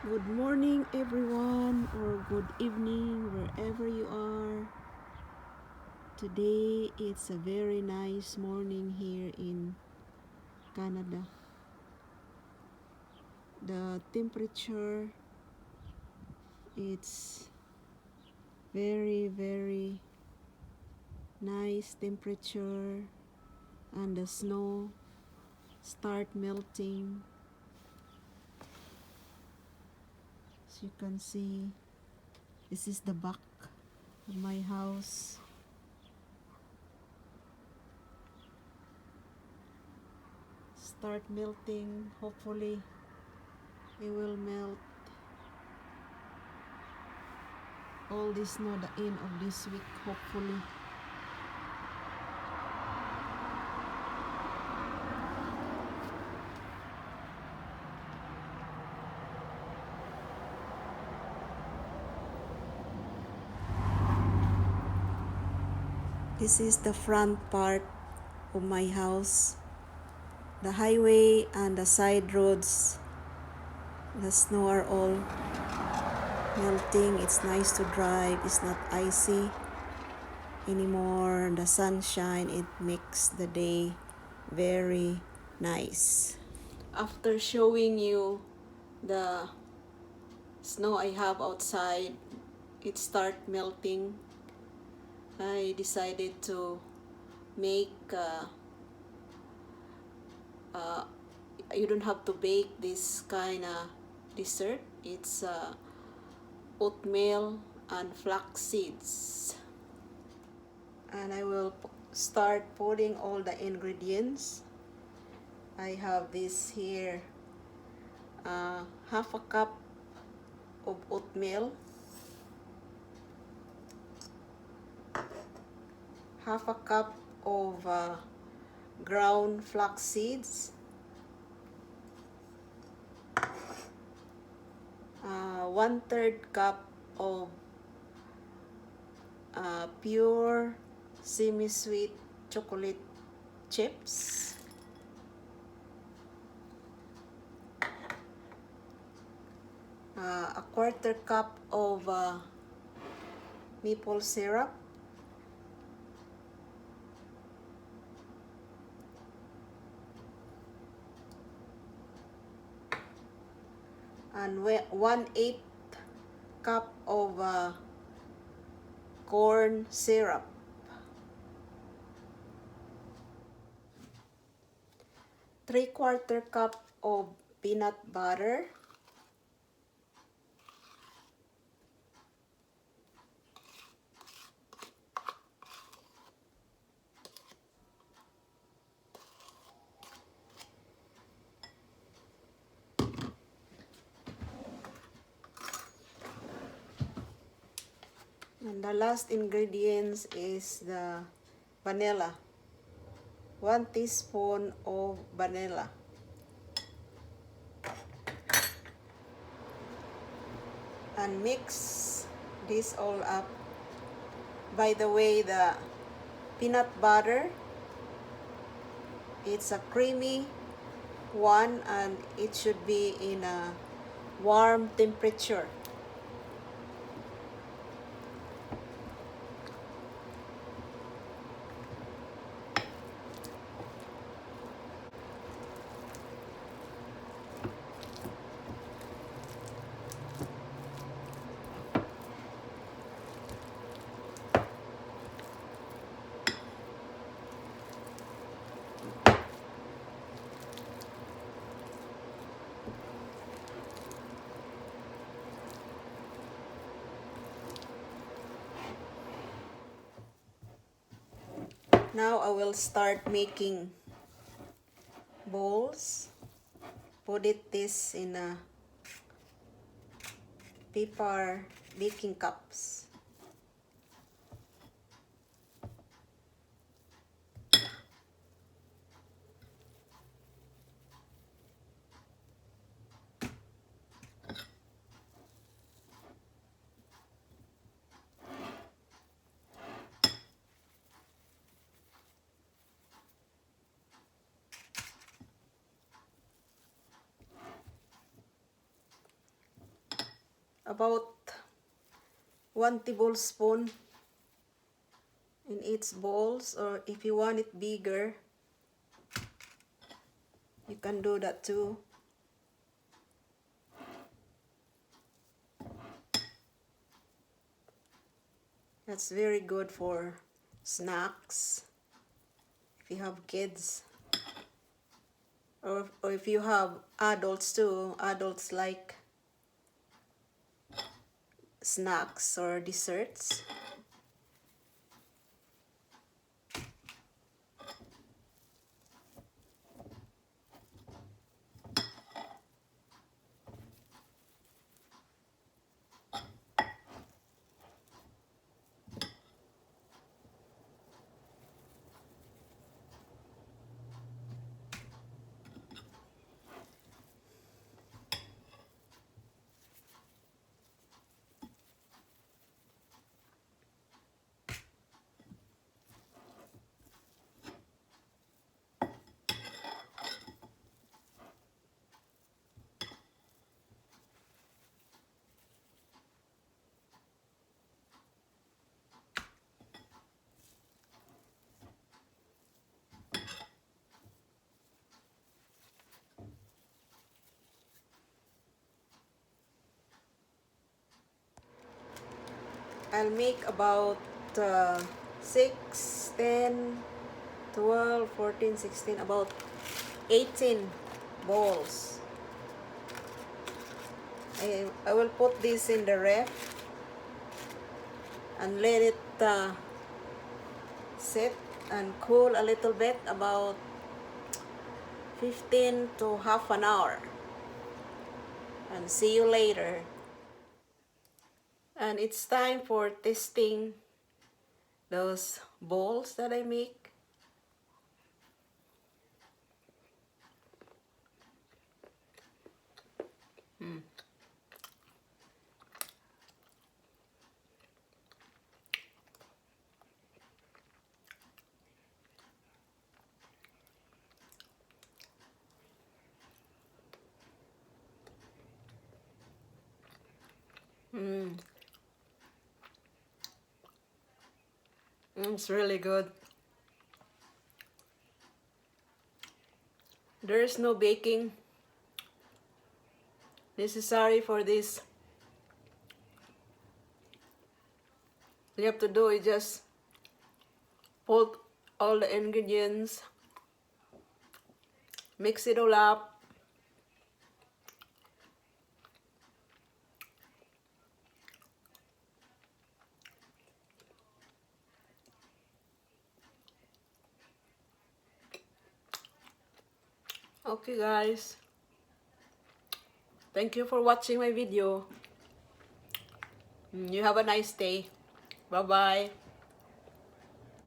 Good morning everyone, or good evening wherever you are. Today it's a very nice morning here in Canada. The temperature, it's very nice temperature, and the snow start melting. As you can see, this is the back of my house. Start melting. Hopefully it will melt all this snow the end of this week, hopefully. This is the front part of my house. The highway and the side roads, the snow are all melting. It's nice to drive. It's not icy anymore. The sunshine, it makes the day very nice. After showing you the snow I have outside, it start melting. I decided to make you don't have to bake this kind of dessert. It's oatmeal and flax seeds. And I will start putting all the ingredients. I have this here, half a cup of oatmeal, half a cup of ground flax seeds, 1/3 cup of pure semi-sweet chocolate chips, a 1/4 cup of maple syrup, and 1/8 cup of corn syrup. Three-quarter cup of peanut butter, and the last ingredients is the vanilla, 1 teaspoon of vanilla. And mix this all up. By the way, the peanut butter, it's a creamy one, and it should be in a warm temperature. Now I will start making bowls. Put this in a paper baking cups. about 1 tablespoon in each bowls, or if you want it bigger, you can do that too. That's very good for snacks if you have kids, or if you have adults too. Adults like snacks or desserts. I'll make about 6, 10, 12, 14, 16, about 18 balls. I will put this in the ref and let it sit and cool a little bit, about 15 to half an hour. And see you later. And it's time for testing those balls that I make. It's really good. There's no baking necessary for this. All you have to do is just put all the ingredients, mix it all up, okay guys, thank you for watching my video. You have a nice day. Bye bye.